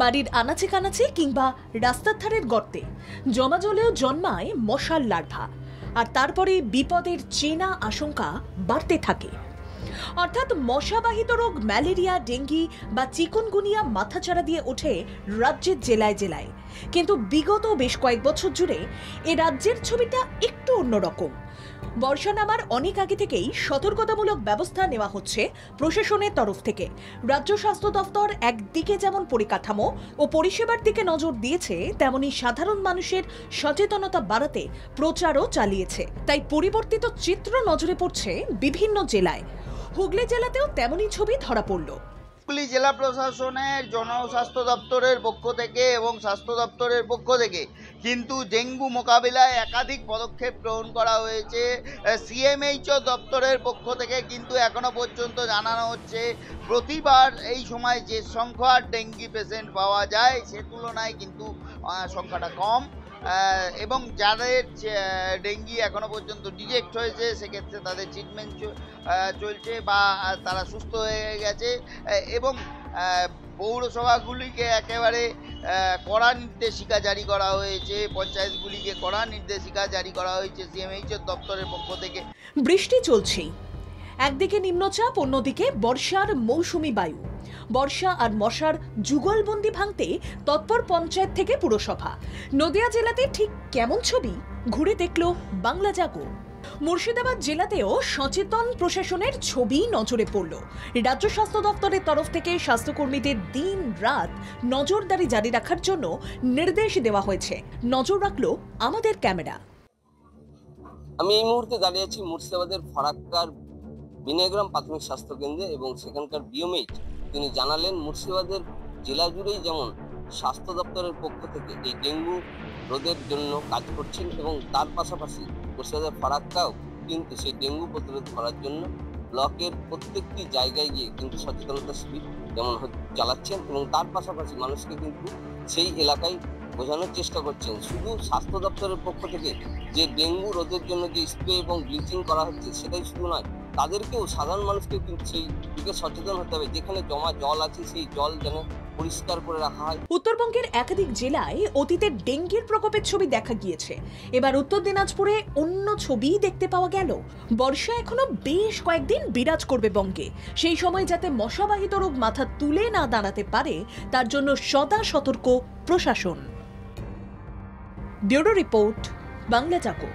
বাড়ির আনাচে কানাচে কিংবা রাস্তার ধারের গর্তে জমা জলেও জন্মায় মশার লার্ভা, আর তারপরে বিপদের চেনা আশঙ্কা বাড়তে থাকে। অর্থাৎ মশাবাহিত রোগ ম্যালেরিয়া, ডেঙ্গি বা চিকুনগুনিয়া মাথাচাড়া দিয়ে ওঠে রাজ্যের জেলায় জেলায়। কিন্তু বিগত বেশ কয়েক বছর জুড়ে এ রাজ্যের ছবিটা একটু অন্যরকম। বর্ষা নামার অনেক আগে থেকেই সতর্কতামূলক ব্যবস্থা নেওয়া হচ্ছে প্রশাসনের তরফ থেকে। রাজ্য স্বাস্থ্য দফতর একদিকে যেমন পরিকাঠামো ও পরিষেবার দিকে নজর দিয়েছে, তেমনি সাধারণ মানুষের সচেতনতা বাড়াতে প্রচারও চালিয়েছে। তাই পরিবর্তিত চিত্র নজরে পড়ছে বিভিন্ন জেলায়। হুগলি জেলাতেও তেমনই ছবি ধরা পড়ল। হুগলি জেলা প্রশাসনের জনস্বাস্থ্য দপ্তরের পক্ষ থেকে এবং স্বাস্থ্য দপ্তরের পক্ষ থেকে কিন্তু ডেঙ্গু মোকাবিলায় একাধিক পদক্ষেপ গ্রহণ করা হয়েছে। সিএমএইচও দপ্তরের পক্ষ থেকে কিন্তু এখনো পর্যন্ত জানানো হচ্ছে প্রতিবার এই সময় যে সংখ্যার ডেঙ্গি পেশেন্ট পাওয়া যায় সে তুলনায় কিন্তু সংখ্যাটা কম, এবং যাদের ডেঙ্গি এখনো পর্যন্ত ডিটেক্ট হয়েছে সেক্ষেত্রে তাদের ট্রিটমেন্ট চলছে বা তারা সুস্থ হয়ে গেছে। এবং পৌরসভাগুলিকে একেবারে কড়া নির্দেশিকা জারি করা হয়েছে, পঞ্চায়েতগুলিকে কড়া নির্দেশিকা জারি করা হয়েছে সিএমএইচের দপ্তরের পক্ষ থেকে। বৃষ্টি চলছেই, একদিকে নিম্নচাপ, অন্যদিকে বর্ষার মৌসুমি বায়ু। বর্ষা আর মশার যুগলবন্দি ভাঙতে তৎপর পঞ্চায়েত থেকে পুরসভা। নদিয়া জেলাতে ঠিক কেমন ছবি ঘুরে দেখল বাংলা জাগো। মুর্শিদাবাদ জেলাতেও সচেতন প্রশাসনের ছবি নজরে পড়ল। রাজ্য স্বাস্থ্য দপ্তরের তরফ থেকে স্বাস্থ্যকর্মীদের দিন রাত নজরদারি জারি রাখার জন্য নির্দেশ দেওয়া হয়েছে। নজর রাখলো আমাদের ক্যামেরা। আমি এই মুহূর্তে দাঁড়িয়ে আছি মুর্শিদাবাদের ফরাক্কার বিনয়গ্রাম প্রাথমিক স্বাস্থ্য কেন্দ্রে, এবং সেখানকার বিওমএইচ তিনি জানালেন মুর্শিদাবাদের জেলা জুড়েই যেমন স্বাস্থ্য দপ্তরের পক্ষ থেকে এই ডেঙ্গু রোধের জন্য কাজ করছেন, এবং তার পাশাপাশি মুর্শিদাবাদের ফরাক্কাও কিন্তু সেই ডেঙ্গু প্রতিরোধ করার জন্য ব্লকের প্রত্যেকটি জায়গায় গিয়ে কিন্তু সচেতনতা শিবির যেমন চালাচ্ছেন, এবং তার পাশাপাশি মানুষকে কিন্তু সেই এলাকায় বোঝানোর চেষ্টা করছেন। শুধু স্বাস্থ্য দপ্তরের পক্ষ থেকে যে ডেঙ্গু রোধের জন্য যে স্প্রে এবং ব্লিচিং করা হচ্ছে সেটাই শুধু নয়, তাদেরকেও সাধারণ মানুষকেও কিন্তু সেই দিকে সচেতন হতে হবে। যেখানে জমা জল আছে সেই জল যেন পরিষ্কার করে রাখা হয়। উত্তরবঙ্গের একাধিক জেলায় অতীতে ডেঙ্গির প্রকোপের ছবি দেখা গিয়েছে। এবার উত্তর দিনাজপুরে অন্য ছবি দেখতে পাওয়া গেল। বর্ষা এখনো বেশ কয়েকদিন বিরাজ করবে বঙ্গে। সেই সময় যাতে মশাবাহিত রোগ মাথা তুলে না দাঁড়াতে পারে তার জন্য সদা সতর্ক প্রশাসন। ব্যুরো রিপোর্ট, বাংলা জাগো।